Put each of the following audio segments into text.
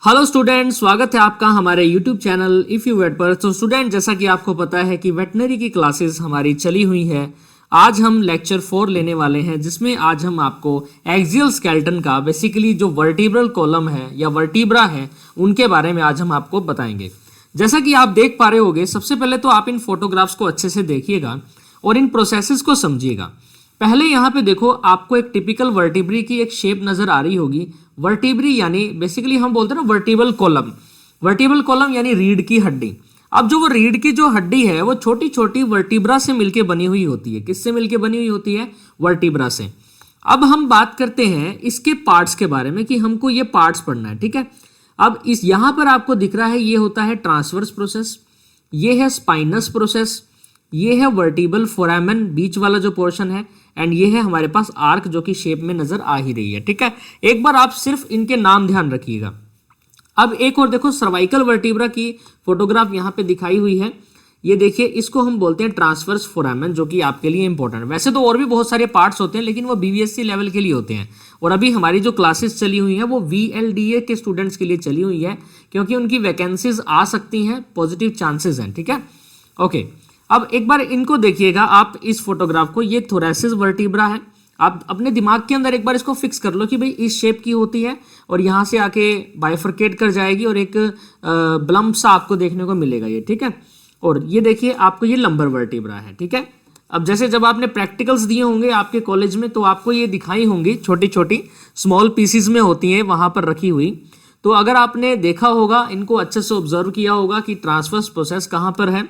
Hello student, स्वागत है आपका हमारे यूट्यूब चैनल इफ़ यू वेट पर। तो स्टूडेंट, जैसा कि आपको पता है कि वेटनरी की क्लासेस हमारी चली हुई है। आज हम लेक्चर 4 लेने वाले हैं, जिसमें आज हम आपको एक्सियल स्केलेटन का बेसिकली जो वर्टिब्रल कॉलम है या वर्टिब्रा है उनके बारे में आज हम आपको बताएंगे। जैसा कि आप देख पा रहे होंगे, सबसे पहले तो आप इन फोटोग्राफ्स को अच्छे से देखिएगा और इन प्रोसेसेस को समझिएगा। पहले यहाँ पे देखो, आपको एक टिपिकल वर्टिब्री की एक शेप नजर आ रही होगी। वर्टिब्री यानी बेसिकली हम बोलते हैं ना वर्टिब्रल कॉलम। वर्टिब्रल कॉलम यानी रीढ़ की हड्डी। अब जो वो रीढ़ की जो हड्डी है वो छोटी छोटी वर्टिब्रा से मिलके बनी हुई होती है। किससे मिलके बनी हुई होती है? वर्टिब्रा से। अब हम बात करते हैं इसके पार्ट्स के बारे में कि हमको ये पार्ट्स पढ़ना है, ठीक है। अब इस यहां पर आपको दिख रहा है, ये होता है ट्रांसवर्स प्रोसेस, ये है स्पाइनस प्रोसेस, ये है वर्टिब्रल फोरामेन बीच वाला जो पोर्शन है, एंड ये है हमारे पास आर्क जो कि शेप में नजर आ ही रही है, ठीक है। एक बार आप सिर्फ इनके नाम ध्यान रखिएगा। अब एक और देखो, सर्वाइकल वर्टिब्रा की फोटोग्राफ यहाँ पे दिखाई हुई है। ये देखिए, इसको हम बोलते हैं ट्रांसवर्स फोरामेन, जो कि आपके लिए इंपॉर्टेंट है। वैसे तो और भी बहुत सारे पार्ट्स होते हैं, लेकिन वो बीवीएससी लेवल के लिए होते हैं। और अभी हमारी जो क्लासेस चली हुई हैं वो वीएलडीए के स्टूडेंट्स के लिए चली हुई है, क्योंकि उनकी वैकेंसीज आ सकती हैं, पॉजिटिव चांसेस हैं, ठीक है। ओके, अब एक बार इनको देखिएगा आप इस फोटोग्राफ को। ये थोरेसिस वर्टिब्रा है। आप अपने दिमाग के अंदर एक बार इसको फिक्स कर लो कि भाई इस शेप की होती है और यहाँ से आके बाइफरकेट कर जाएगी और एक ब्लम्प सा आपको देखने को मिलेगा ये, ठीक है। और ये देखिए, आपको ये लंबर वर्टिब्रा है, ठीक है। अब जैसे जब आपने प्रैक्टिकल्स दिए होंगे आपके कॉलेज में, तो आपको ये दिखाई होंगी छोटी छोटी स्मॉल पीसीज में होती हैं वहां पर रखी हुई। तो अगर आपने देखा होगा, इनको अच्छे से ऑब्जर्व किया होगा कि ट्रांसवर्स प्रोसेस कहाँ पर है,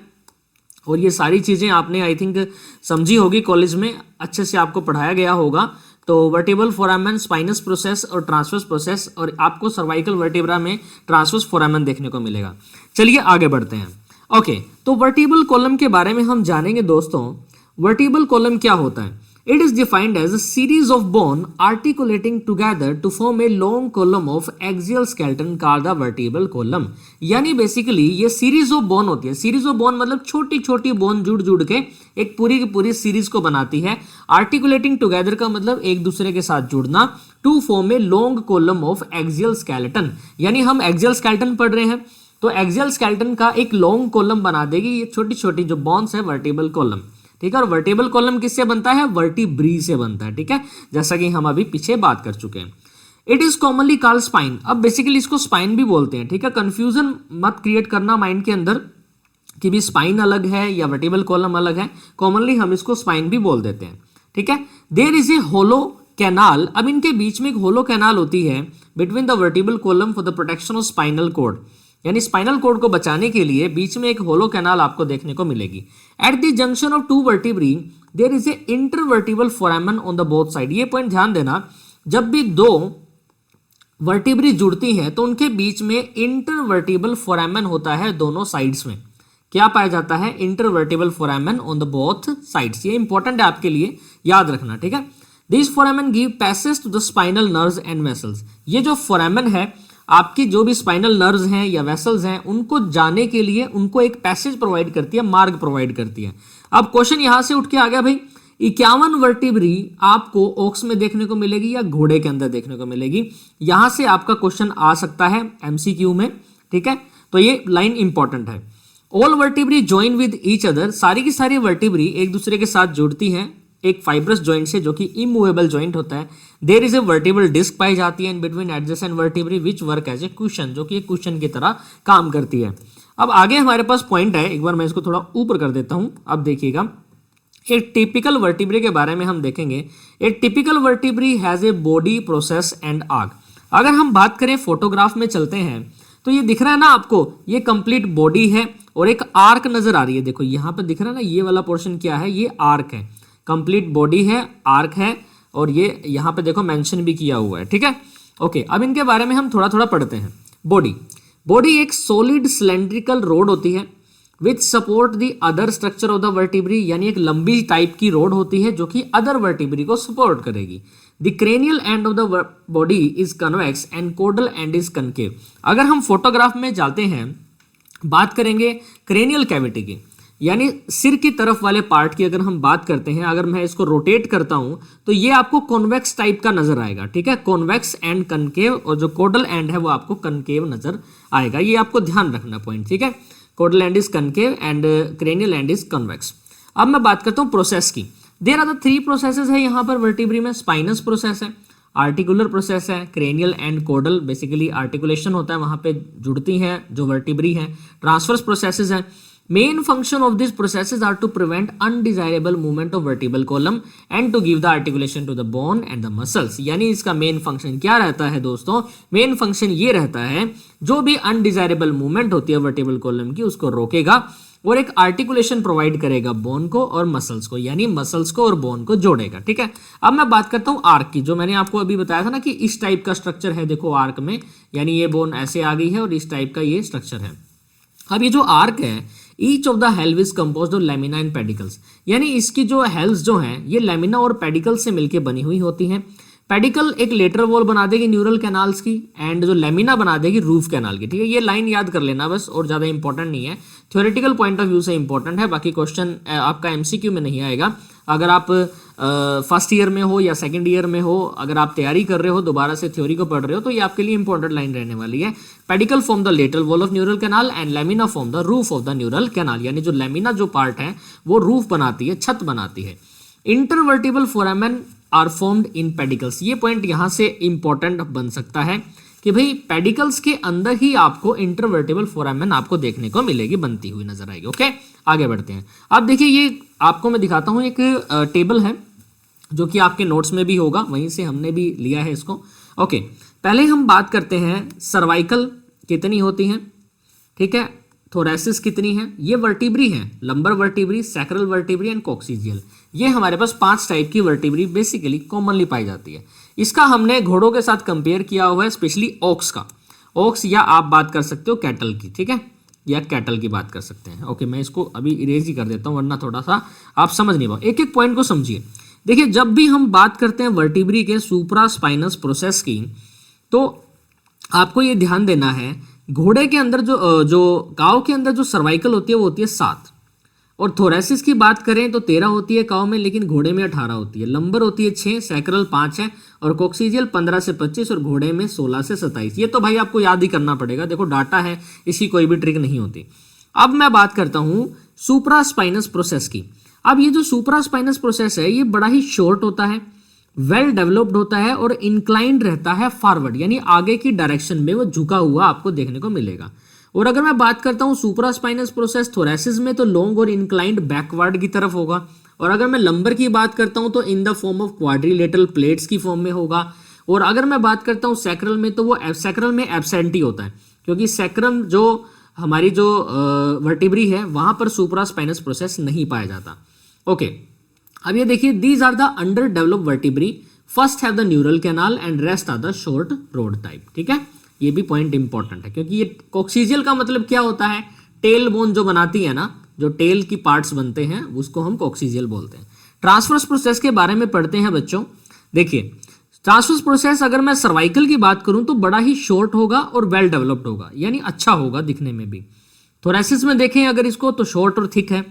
और ये सारी चीज़ें आपने आई थिंक समझी होगी, कॉलेज में अच्छे से आपको पढ़ाया गया होगा। तो वर्टिब्रल फोरामेन, स्पाइनस प्रोसेस और ट्रांसवर्स प्रोसेस, और आपको सर्वाइकल वर्टिब्रा में ट्रांसवर्स फोरामेन देखने को मिलेगा। चलिए आगे बढ़ते हैं। ओके, तो वर्टिब्रल कॉलम के बारे में हम जानेंगे दोस्तों। वर्टिब्रल कॉलम क्या होता है? It is defined as a series of bone articulating together to form a long column of axial skeleton called the vertebral column। यानी बेसिकली ये सीरीज ऑफ बोन होती है। सीरीज ऑफ बोन मतलब छोटी छोटी बोन जुड़ जुड़ के एक पूरी की पूरी सीरीज को बनाती है। आर्टिकुलेटिंग टुगेदर का मतलब एक दूसरे के साथ जुड़ना। To form a long column of axial skeleton, यानी हम एक्सियल स्केलेटन पढ़ रहे हैं, तो एक्सियल स्केलेटन का एक लॉन्ग कॉलम बना देगी ये छोटी छोटी जो बोन्स है, वर्टिब्रल कॉलम, ठीक है। और वर्टिब्रल कॉलम किससे बनता है? वर्टिब्री से बनता है, ठीक है, जैसा कि हम अभी पीछे बात कर चुके हैं। It is commonly called spine. अब बेसिकली इसको स्पाइन भी बोलते हैं, ठीक है। कंफ्यूजन मत क्रिएट करना माइंड के अंदर कि भी स्पाइन अलग है या वर्टिब्रल कॉलम अलग है। कॉमनली हम इसको स्पाइन भी बोल देते हैं, ठीक है। There is a hollow canal. अब इनके बीच में एक होलो कैनाल होती है between the vertebral column for the protection of spinal cord, यानी स्पाइनल कॉर्ड को बचाने के लिए बीच में एक होलो कैनाल आपको देखने को मिलेगी। At the junction of two vertebrae there is a intervertebral foramen on the both side. ये पॉइंट ध्यान देना, जब भी दो वर्टिब्री जुड़ती हैं तो उनके बीच में इंटरवर्टिब्रल फोरामेन होता है दोनों साइड्स में। क्या पाया जाता है? Intervertebral foramen on the both sides. ये इंपॉर्टेंट है आपके लिए, याद रखना, ठीक है। This foramen give passage to the spinal nerves and vessels. ये जो फोरामेन है, आपकी जो भी स्पाइनल नर्व्स हैं या वेसल्स हैं, उनको जाने के लिए उनको एक पैसेज प्रोवाइड करती है, मार्ग प्रोवाइड करती है। अब क्वेश्चन यहां से उठ के आ गया भाई, 51 वर्टिब्री आपको ओक्स में देखने को मिलेगी या घोड़े के अंदर देखने को मिलेगी? यहां से आपका क्वेश्चन आ सकता है एमसीक्यू में, ठीक है। तो ये लाइन इंपॉर्टेंट है। All vertebrae join with each other. सारी की सारी वर्टिब्री एक दूसरे के साथ जुड़ती हैं एक फाइब्रस जॉइंट से, जो कि इमूवेबल जॉइंट होता है। There is a vertebral disc पाई जाती है in between adjacent vertebrae which work as a cushion, जो कि एक कुशन की तरह काम करती है। अब आगे हमारे पास पॉइंट है, एक बार मैं इसको थोड़ा ऊपर कर देता हूं। अब देखिएगा, एक टिपिकल वर्टिब्री के बारे में हम देखेंगे। ए typical vertebrae has a body, process and arc. अगर हम बात करें, फोटोग्राफ में चलते हैं, तो ये दिख रहा है ना आपको, ये कंप्लीट बॉडी है और एक आर्क नजर आ रही है। देखो यहाँ पे दिख रहा है ना, ये वाला पोर्शन क्या है? ये आर्क है। कंप्लीट बॉडी है, आर्क है, और ये यहाँ पे देखो मेंशन भी किया हुआ है, ठीक है। ओके, अब इनके बारे में हम थोड़ा थोड़ा पढ़ते हैं। बॉडी एक सॉलिड सिलेंड्रिकल रोड होती है विच support the other structure of the vertebrae, यानी एक लंबी टाइप की रोड होती है जो कि अदर वर्टिब्री को सपोर्ट करेगी। The cranial end of the body is convex and codal end is concave. अगर हम फोटोग्राफ में जाते हैं, बात करेंगे क्रेनियल कैविटी की। यानी सिर की तरफ वाले पार्ट की अगर हम बात करते हैं, अगर मैं इसको रोटेट करता हूं तो ये आपको कॉन्वेक्स टाइप का नजर आएगा, ठीक है, कॉन्वेक्स एंड कनकेव, और जो कोडल एंड है वो आपको कनकेव नजर आएगा। ये आपको ध्यान रखना पॉइंट, ठीक है। Caudal end is concave and cranial end is convex. अब मैं बात करता हूं प्रोसेस की। देयर आर द 3 प्रोसेसेस है यहाँ पर वर्टिब्री में। स्पाइनस प्रोसेस है, आर्टिकुलर प्रोसेस है, cranial and caudal, basically articulation होता है वहां पे जुड़ती हैं जो वर्टिब्री हैं। ट्रांसवर्स प्रोसेसेस हैं। Main function of this processes are to prevent undesirable movement of vertebral column and to give the articulation to the bone and the muscles. यानी इसका मेन फंक्शन क्या रहता है दोस्तों? मेन फंक्शन ये रहता है जो भी अनडिजायरेबल मूवमेंट होती है वर्टिब्रल कॉलम की उसको रोकेगा और एक आर्टिकुलेशन प्रोवाइड करेगा बोन को और मसल्स को, यानी मसल्स को और बोन को जोड़ेगा, ठीक है। अब मैं बात करता हूं आर्क की, जो मैंने आपको अभी बताया था ना कि इस टाइप का स्ट्रक्चर है, देखो आर्क में, यानी ये बोन ऐसे आ गई है और इस टाइप का ये स्ट्रक्चर है। अब ये जो आर्क है, each of the halves is composed of lamina and pedicles, यानी इसकी जो हेल्व्स जो हैं ये लैमिना और पेडिकल से मिलकर बनी हुई होती हैं। पेडिकल एक लेटरल वॉल बना देगी न्यूरल कैनाल्स की, एंड जो लेमिना बना देगी रूफ कैनाल की, ठीक है। ये लाइन याद कर लेना बस, और ज़्यादा इंपॉर्टेंट नहीं है, थ्योरेटिकल पॉइंट ऑफ व्यू से इंपॉर्टेंट है, बाकी क्वेश्चन आपका एमसीक्यू में नहीं आएगा। अगर आप फर्स्ट ईयर में हो या सेकंड ईयर में हो, अगर आप तैयारी कर रहे हो, दोबारा से थ्योरी को पढ़ रहे हो, तो ये आपके लिए इंपॉर्टेंट लाइन रहने वाली है। Pedicle form the lateral wall of neural canal and lamina form the roof of the neural canal, यानी जो लेमिना जो पार्ट है वो रूफ बनाती है, छत बनाती है। Intervertebral foramen are formed in pedicles, ये पॉइंट यहां से इंपॉर्टेंट बन सकता है कि भाई पेडिकल्स के अंदर ही आपको इंटरवर्टिबल फोरामेन आपको देखने को मिलेगी, बनती हुई नजर आएगी। ओके, आगे बढ़ते हैं। अब देखिए ये आपको मैं दिखाता हूं, एक टेबल है जो कि आपके नोट्स में भी होगा, वहीं से हमने भी लिया है इसको। ओके, पहले हम बात करते हैं सर्वाइकल कितनी होती हैं, ठीक है, थोरेसिस कितनी है। ये वर्टिब्री हैं, lumbar vertebrae, sacral vertebrae and coccygeal. ये हमारे पास 5 टाइप की वर्टिब्री बेसिकली कॉमनली पाई जाती है। इसका हमने घोड़ों के साथ कंपेयर किया हुआ है, स्पेशली ऑक्स का, ऑक्स, या आप बात कर सकते हो कैटल की, ठीक है, या कैटल की बात कर सकते हैं। ओके, मैं इसको अभी इरेज ही कर देता हूं वरना थोड़ा सा आप समझ नहीं पाओ। एक एक पॉइंट को समझिए। देखिए, जब भी हम बात करते हैं वर्टिब्री के सुप्रा स्पाइनस प्रोसेस की, तो आपको ये ध्यान देना है, घोड़े के अंदर जो काऊ के अंदर जो सर्वाइकल होती है वो होती है 7, और थोरेसिस की बात करें तो 13 होती है काऊ में, लेकिन घोड़े में 18 होती है। लंबर होती है 6, सैक्रल 5 है, और कॉक्सीजियल 15 से 25, और घोड़े में 16 से 27। ये तो भाई आपको याद ही करना पड़ेगा, देखो डाटा है, इसकी कोई भी ट्रिक नहीं होती। अब मैं बात करता हूं सुप्रा स्पाइनस प्रोसेस की। अब ये जो सुप्रा स्पाइनस प्रोसेस है ये बड़ा ही शॉर्ट होता है, वेल डेवलप्ड होता है और इंक्लाइंड रहता है फॉरवर्ड, यानी आगे की डायरेक्शन में वो झुका हुआ आपको देखने को मिलेगा। और अगर मैं बात करता हूं सुप्रा स्पाइनस प्रोसेस थोरेसिस में, तो लॉन्ग और इंक्लाइंड बैकवर्ड की तरफ होगा। और अगर मैं लंबर की बात करता हूं तो in the form of quadrilateral plates की फॉर्म में होगा। और अगर मैं बात करता हूं सैक्रल में, तो वो सैक्रल में एब्सेंटी होता है, क्योंकि सैक्रम जो हमारी जो वर्टिब्री है वहां पर सुप्रा स्पाइनस प्रोसेस नहीं पाया जाता। ओके, अब ये देखिए, these are the underdeveloped vertebrae, first have the neural canal and rest are the short rod type, ठीक है। ये भी पॉइंट इंपॉर्टेंट है, क्योंकि ये कॉक्सीजियल का मतलब क्या होता है, टेल बोन जो बनाती है ना, जो टेल की पार्ट्स बनते हैं उसको हम कॉक्सीजियल बोलते हैं। ट्रांसवर्स प्रोसेस के बारे में पढ़ते हैं बच्चों। देखिए, ट्रांसवर्स प्रोसेस अगर मैं सर्वाइकल की बात करूं तो बड़ा ही शॉर्ट होगा और वेल डेवलप्ड होगा, यानी अच्छा होगा दिखने में भी। थोरेसिस में देखें अगर इसको, तो शॉर्ट और थिक है।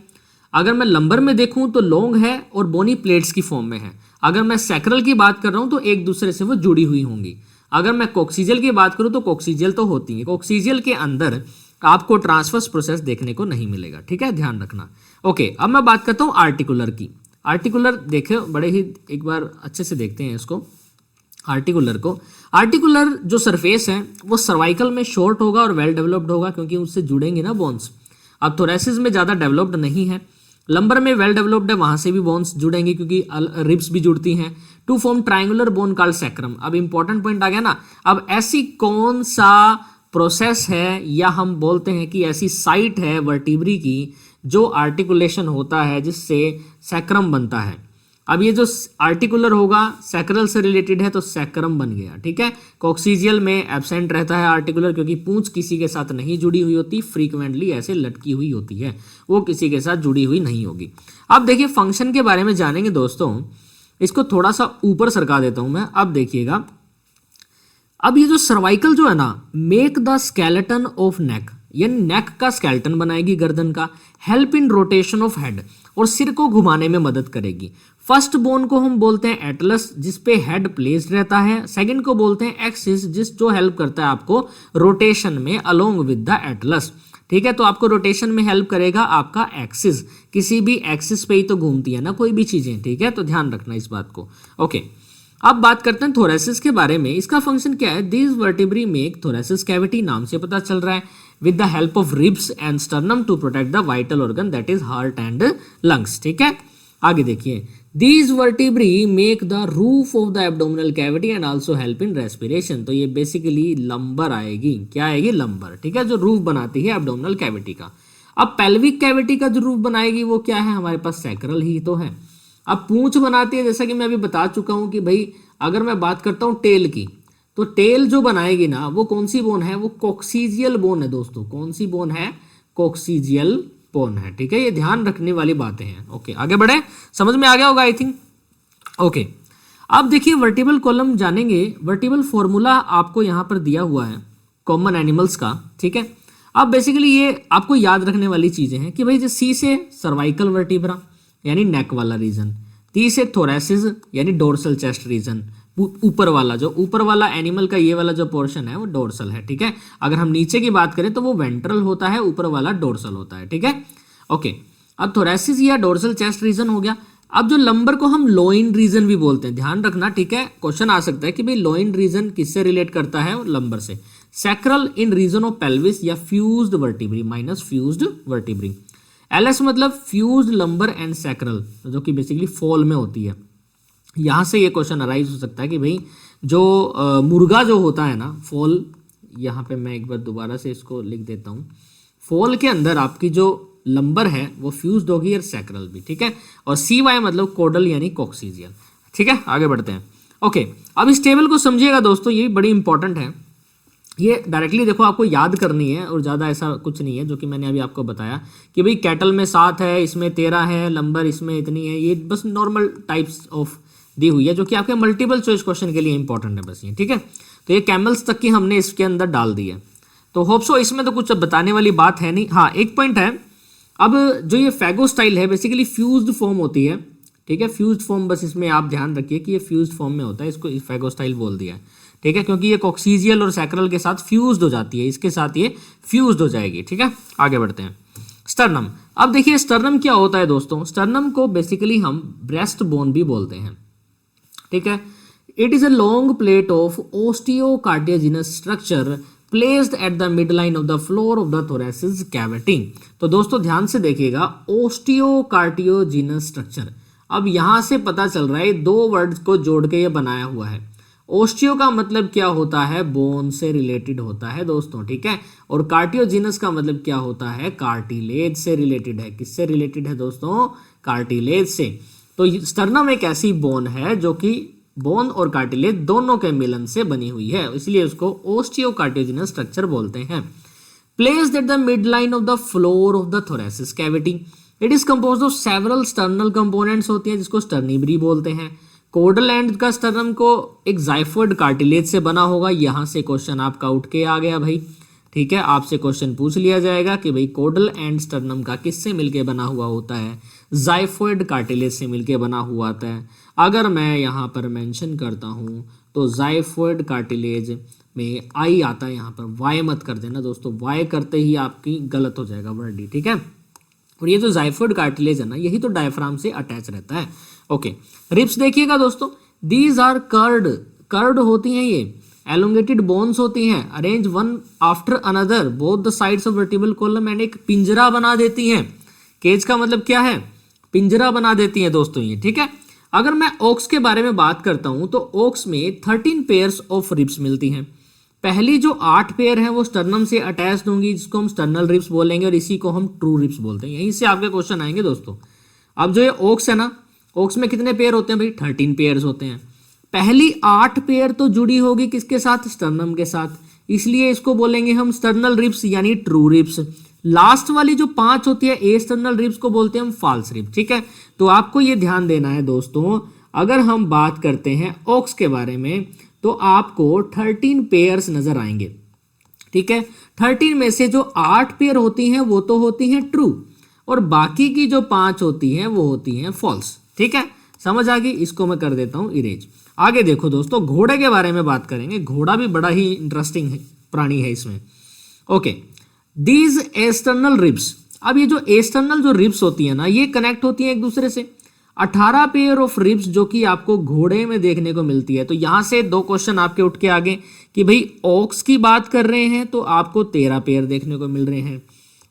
अगर मैं लंबर में देखूं तो लॉन्ग है और बोनी प्लेट्स की फॉर्म में है। अगर मैं सैक्रल की बात कर रहा हूं तो एक दूसरे से वो जुड़ी हुई होंगी। अगर मैं कॉक्सीजियल की बात करूं तो कॉक्सीजियल तो होती है, कॉक्सीजियल के अंदर आपको ट्रांसवर्स प्रोसेस देखने को नहीं मिलेगा, ठीक है, ध्यान रखना। ओके, अब मैं बात करता हूं आर्टिकुलर की। आर्टिकुलर देखे, बड़े ही एक बार अच्छे से देखते हैं इसको, आर्टिकुलर को। आर्टिकुलर जो सरफेस है वो सर्वाइकल में शॉर्ट होगा और वेल डेवलप्ड होगा, क्योंकि उससे जुड़ेंगे ना बोन्स। अब थोरेसिस में ज़्यादा डेवलप्ड नहीं है, लंबर में वेल डेवलप्ड है, वहां से भी बोन्स जुड़ेंगे क्योंकि रिब्स भी जुड़ती हैं, to form triangular bone called sacrum. अब इंपॉर्टेंट पॉइंट आ गया ना। अब ऐसी कौन सा प्रोसेस है, या हम बोलते हैं कि ऐसी साइट है वर्टिब्री की जो आर्टिकुलेशन होता है जिससे सैक्रम बनता है। अब ये जो आर्टिकुलर होगा सैक्रल से रिलेटेड है तो सैक्रम बन गया, ठीक है। कॉक्सीजियल में एब्सेंट रहता है आर्टिकुलर, क्योंकि पूंछ किसी के साथ नहीं जुड़ी हुई होती, फ्रीक्वेंटली ऐसे लटकी हुई होती है, वो किसी के साथ जुड़ी हुई नहीं होगी। अब देखिए फंक्शन के बारे में जानेंगे दोस्तों, इसको थोड़ा सा ऊपर सरका देता हूं मैं। अब देखिएगा, अब ये जो सर्वाइकल जो है ना, make the skeleton of neck, यानी नेक का स्केलेटन बनाएगी गर्दन का, help in rotation of head और सिर को घुमाने में मदद करेगी। फर्स्ट बोन को हम बोलते हैं एटलस जिस पे हेड प्लेस्ड रहता है, सेकंड को बोलते हैं एक्सिस जो हेल्प करता है आपको रोटेशन में अलोंग विद द एटलस। ठीक है, तो आपको रोटेशन में हेल्प करेगा आपका एक्सिस, किसी भी एक्सिस पे ही तो घूमती है ना कोई भी चीजें। ठीक है, तो ध्यान रखना इस बात को। ओके, अब बात करते हैं थोरेसिस के बारे में। इसका फंक्शन क्या है? These vertebrae make thoracic cavity, नाम से पता चल रहा है, with the help of ribs and sternum to protect the vital organ that is heart and lungs. ठीक है, आगे देखिए, these vertebrae make the roof of the abdominal cavity and also help in respiration. तो ये basically lumbar आएगी, क्या आएगी? Lumbar. ठीक है, जो रूफ बनाती है एब्डोमिनल कैविटी का। अब पेल्विक कैविटी का जो रूफ बनाएगी वो क्या है? हमारे पास सैक्रल ही तो है। अब पूंछ बनाती है, जैसा कि मैं अभी बता चुका हूं कि भाई अगर मैं बात करता हूं टेल की, तो टेल जो बनाएगी ना वो कौन सी बोन है? वो कोक्सीजियल बोन है दोस्तों। कौन सी बोन है? कोक्सीजियल बोन है। ठीक है, ये ध्यान रखने वाली बातें हैं। ओके, आगे बढ़े, समझ में आ गया होगा आई थिंक। ओके, अब देखिए वर्टिबल कॉलम जानेंगे। वर्टिबल फॉर्मूला आपको यहां पर दिया हुआ है कॉमन एनिमल्स का। ठीक है, अब बेसिकली ये आपको याद रखने वाली चीजें हैं कि भाई जो सी से सर्वाइकल वर्टिब्रा यानी नेक वाला रीजन, टी से थोरेसिस यानी डोर्सल चेस्ट रीजन, ऊपर वाला जो ऊपर वाला एनिमल का ये वाला जो पोर्शन है वो डोर्सल है। ठीक है, अगर हम नीचे की बात करें तो वो वेंट्रल होता है, ऊपर वाला डोर्सल होता है। ठीक है, ओके, अब थोरेसिस या डोर्सल चेस्ट रीजन हो गया। अब जो लंबर को हम लोइन रीजन भी बोलते हैं, ध्यान रखना। ठीक है, क्वेश्चन आ सकता है कि भाई लोइन रीजन किससे रिलेट करता है? लंबर से। Sacral in region of pelvis या fused vertebrae minus fused vertebrae. LS मतलब फ्यूज्ड लंबर एंड सैक्रल, जो कि बेसिकली फॉल में होती है। यहाँ से ये क्वेश्चन अराइज हो सकता है कि भाई जो मुर्गा जो होता है ना, फॉल, यहाँ पे मैं एक बार दोबारा से इसको लिख देता हूँ। फॉल के अंदर आपकी जो लंबर है वो फ्यूज्ड होगी और सैक्रल भी। ठीक है, और सी वाई मतलब कोडल यानी कोक्सीजियल। ठीक है, आगे बढ़ते हैं। ओके, अब इस टेबल को समझिएगा दोस्तों, ये बड़ी इंपॉर्टेंट है। ये डायरेक्टली देखो आपको याद करनी है और ज़्यादा ऐसा कुछ नहीं है, जो कि मैंने अभी आपको बताया कि भाई कैटल में 7 है, इसमें 13 है, लंबर इसमें इतनी है। ये बस नॉर्मल टाइप्स ऑफ दी हुई है जो कि आपके मल्टीपल चॉइस क्वेश्चन के लिए इंपॉर्टेंट है बस ये। ठीक है, तो ये कैमल्स तक की हमने इसके अंदर डाल दी है। तो होप सो इसमें तो कुछ बताने वाली बात है नहीं। हाँ, एक पॉइंट है, अब जो ये फैगो स्टाइल है बेसिकली फ्यूज्ड फॉर्म होती है। ठीक है, फ्यूज्ड फॉर्म, बस इसमें आप ध्यान रखिए कि ये फ्यूज्ड फॉर्म में होता है, इसको फैगो स्टाइल बोल दिया है। ठीक है, क्योंकि ये कोक्सीजियल और सैक्रल के साथ फ्यूज्ड हो जाती है, इसके साथ ये फ्यूज्ड हो जाएगी। ठीक है, आगे बढ़ते हैं। स्टर्नम, अब देखिए स्टर्नम क्या होता है दोस्तों? स्टर्नम को बेसिकली हम ब्रेस्ट बोन भी बोलते हैं। ठीक है, it is a long plate of osteocartilaginous structure placed at the mid line of the floor of the thoracic cavity. तो दोस्तों ध्यान से देखिएगा, ओस्टियोकार्डियोजिनस स्ट्रक्चर। अब यहां से पता चल रहा है दो वर्ड्स को जोड़ के ये बनाया हुआ है। ओस्टियो का मतलब क्या होता है? बोन से रिलेटेड होता है दोस्तों। ठीक है, और कार्टियोजिनस का मतलब क्या होता है? कार्टिलेज से रिलेटेड है। किससे रिलेटेड है दोस्तों? कार्टिलेज से। तो स्टर्नम एक ऐसी बोन है जो कि बोन और कार्टिलेज दोनों के मिलन से बनी हुई है, इसलिए उसको ओस्टियोकार्डियोजिनस स्ट्रक्चर बोलते हैं। Placed at the mid line of the floor of the thoracic cavity, it is composed of several sternal components होती हैं जिसको स्टर्निबरी बोलते हैं। कोडल एंड का स्टर्नम को एक जाइफोइड कार्टिलेज से बना होगा। यहां से क्वेश्चन आपका उठ के आ गया भाई। ठीक है, आपसे क्वेश्चन पूछ लिया जाएगा कि भाई कोडल एंड स्टर्नम का किससे मिलके बना हुआ होता है? जाइफोइड कार्टिलेज से मिलके बना हुआ आता है। अगर मैं यहाँ पर मेंशन करता हूँ तो जाइफोइड कार्टिलेज में आई आता है, यहाँ पर वाई मत कर देना दोस्तों, वाई करते ही आपकी गलत हो जाएगा वर्ड ही। ठीक है, और ये जो जाइफोइड कार्टिलेज है ना, यही तो डायफ्राम से अटैच रहता है। ओके, रिब्स देखिएगा दोस्तों, दीज आर कर्ड होती हैं, ये एलोंगेटेड बोन्स होती हैं, arrange one after another both the sides of vertebral column and एक पिंजरा बना देती हैं। केज का मतलब क्या है? पिंजरा बना देती हैं दोस्तों ये। ठीक है, अगर मैं ओक्स के बारे में बात करता हूं तो ओक्स में 13 पेयर्स ऑफ रिब्स मिलती हैं। पहली जो 8 पेयर हैं वो स्टर्नम से अटैच्ड होंगी, जिसको हम स्टर्नल रिब्स बोलेंगे, और इसी को हम ट्रू रिब्स बोलते हैं। यहीं से आपके क्वेश्चन आएंगे दोस्तों। अब जो ये ओक्स है ना, ओक्स में कितने पेयर होते हैं भाई? 13 पेयर्स होते हैं। पहली 8 पेयर तो जुड़ी होगी किसके साथ? स्टर्नम के साथ, इसलिए इसको बोलेंगे हम स्टर्नल रिब्स यानी ट्रू रिब्स। लास्ट वाली जो 5 होती है ए स्टर्नल रिब्स को बोलते हैं हम फॉल्स रिब्स। ठीक है, तो आपको ये ध्यान देना है दोस्तों, अगर हम बात करते हैं ओक्स के बारे में तो आपको 13 पेयर्स नजर आएंगे। ठीक है। 13 में से जो 8 पेयर होती हैं वो तो होती हैं ट्रू, और बाकी की जो 5 होती हैं वो होती हैं फॉल्स। ठीक है, समझ आ गई। इसको मैं कर देता हूं इरेज। आगे देखो दोस्तों, घोड़े के बारे में बात करेंगे। घोड़ा भी बड़ा ही इंटरेस्टिंग प्राणी है इसमें। ओके, दीज एक्सटर्नल रिब्स, अब ये जो एक्सटर्नल जो रिब्स होती है ना, ये कनेक्ट होती हैं एक दूसरे से। 18 पेयर ऑफ रिब्स जो कि आपको घोड़े में देखने को मिलती है। तो यहां से 2 क्वेश्चन आपके उठ के आगे कि भाई ऑक्स की बात कर रहे हैं तो आपको 13 पेयर देखने को मिल रहे हैं,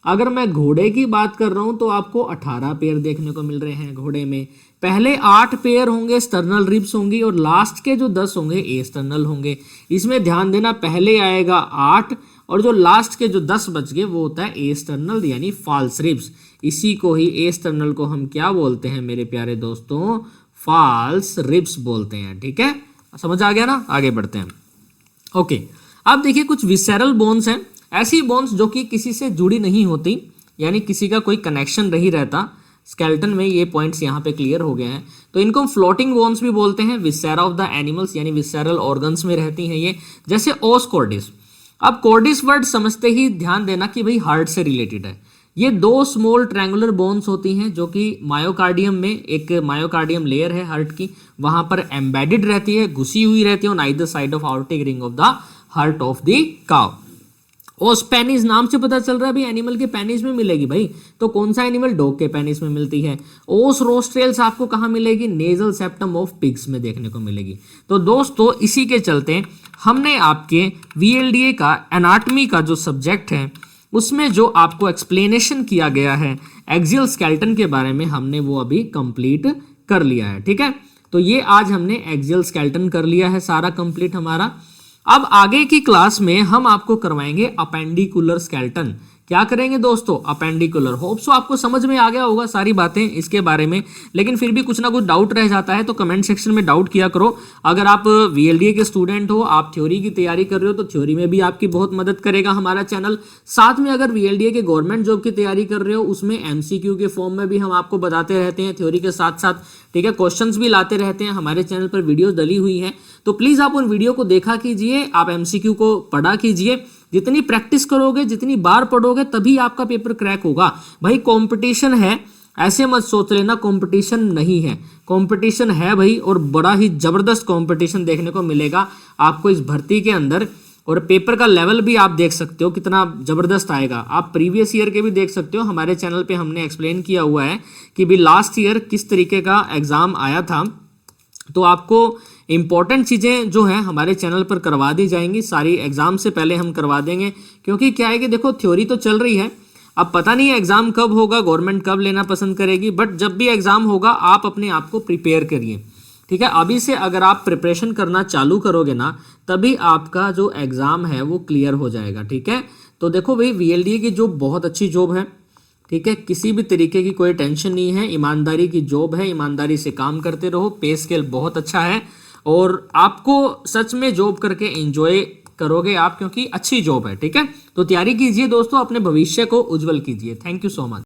अगर मैं घोड़े की बात कर रहा हूं तो आपको 18 पेयर देखने को मिल रहे हैं घोड़े में। पहले 8 पेयर होंगे एक्सटर्नल रिब्स होंगी और लास्ट के जो 10 होंगे एक्सटर्नल होंगे। इसमें ध्यान देना, पहले आएगा 8 और जो लास्ट के जो 10 बच गए वो होता है एक्सटर्नल यानी फॉल्स रिब्स। इसी को ही एक्सटर्नल को हम क्या बोलते हैं मेरे प्यारे दोस्तों? फॉल्स रिब्स बोलते हैं। ठीक है, समझ आ गया ना? आगे बढ़ते हैं। ओके, अब देखिए कुछ विसेरल बोन्स हैं, ऐसी बोन्स जो कि किसी से जुड़ी नहीं होती, यानी किसी का कोई कनेक्शन नहीं रहता स्केलेटन में। ये पॉइंट्स यहाँ पे क्लियर हो गए हैं। तो इनको हम फ्लोटिंग बोन्स भी बोलते हैं। विसेरा ऑफ द एनिमल्स यानी विसेरल ऑर्गन्स में रहती हैं ये, जैसे ओस कॉर्डिस। अब कॉर्डिस वर्ड समझते ही ध्यान देना कि भाई हार्ट से रिलेटेड है। ये 2 स्मॉल ट्रायंगुलर बोन्स होती हैं जो कि मायोकार्डियम में, एक मायोकार्डियम लेयर है हार्ट की, वहां पर एम्बेडेड रहती है, घुसी हुई रहती है on either side of outer ring of the heart of the cow. ओस पेनिस नाम से पता चल रहा है भाई एनिमल के पेनिस में मिलेगी भाई। तो कौन सा एनिमल? डॉग के पेनिस में मिलती है। ओस रोस्ट्रेल्स आपको कहाँ मिलेगी? नेजल सेप्टम ऑफ पिग्स में देखने को मिलेगी। तो दोस्तों इसी के चलते हमने आपके VLDA का एनाटॉमी का जो सब्जेक्ट है उसमें जो आपको एक्सप्लेनेशन किया गया है एक्सियल स्केलेटन के बारे में, हमने वो अभी कंप्लीट कर लिया है। ठीक है, तो ये आज हमने एक्सियल स्केलेटन कर लिया है सारा कंप्लीट हमारा। अब आगे की क्लास में हम आपको करवाएंगे अपेंडिकुलर स्केलेटन। क्या करेंगे दोस्तों? अपेंडिकुलर। होप सो आपको समझ में आ गया होगा सारी बातें इसके बारे में, लेकिन फिर भी कुछ ना कुछ डाउट रह जाता है तो कमेंट सेक्शन में डाउट किया करो। अगर आप VLDA के स्टूडेंट हो, आप थ्योरी की तैयारी कर रहे हो, तो थ्योरी में भी आपकी बहुत मदद करेगा हमारा चैनल। साथ में अगर VLDA के गवर्नमेंट जॉब की तैयारी कर रहे हो, उसमें MCQ के फॉर्म में भी हम आपको बताते रहते हैं थ्योरी के साथ साथ। ठीक है, क्वेश्चंस भी लाते रहते हैं, हमारे चैनल पर वीडियोस डली हुई हैं, तो प्लीज आप उन वीडियो को देखा कीजिए, आप MCQ को पढ़ा कीजिए। जितनी प्रैक्टिस करोगे, जितनी बार पढ़ोगे, तभी आपका पेपर क्रैक होगा। भाई कंपटीशन है, ऐसे मत सोच लेना कंपटीशन नहीं है, कंपटीशन है भाई, और बड़ा ही जबरदस्त कंपटीशन देखने को मिलेगा आपको इस भर्ती के अंदर। और पेपर का लेवल भी आप देख सकते हो कितना जबरदस्त आएगा। आप प्रीवियस ईयर के भी देख सकते हो, हमारे चैनल पे हमने एक्सप्लेन किया हुआ है कि भी लास्ट ईयर किस तरीके का एग्जाम आया था। तो आपको इंपॉर्टेंट चीज़ें जो हैं हमारे चैनल पर करवा दी जाएंगी, सारी एग्जाम से पहले हम करवा देंगे। क्योंकि क्या है कि देखो थ्योरी तो चल रही है, अब पता नहीं है एग्जाम कब होगा, गवर्नमेंट कब लेना पसंद करेगी, बट जब भी एग्जाम होगा आप अपने आप को प्रिपेयर करिए। ठीक है, अभी से अगर आप प्रिपरेशन करना चालू करोगे ना, तभी आपका जो एग्जाम है वो क्लियर हो जाएगा। ठीक है, तो देखो भाई VLDA की जॉब बहुत अच्छी जॉब है। ठीक है, किसी भी तरीके की कोई टेंशन नहीं है, ईमानदारी की जॉब है, ईमानदारी से काम करते रहो, पे स्केल बहुत अच्छा है और आपको सच में जॉब करके एंजॉय करोगे आप, क्योंकि अच्छी जॉब है। ठीक है, तो तैयारी कीजिए दोस्तों, अपने भविष्य को उज्जवल कीजिए। Thank you so much.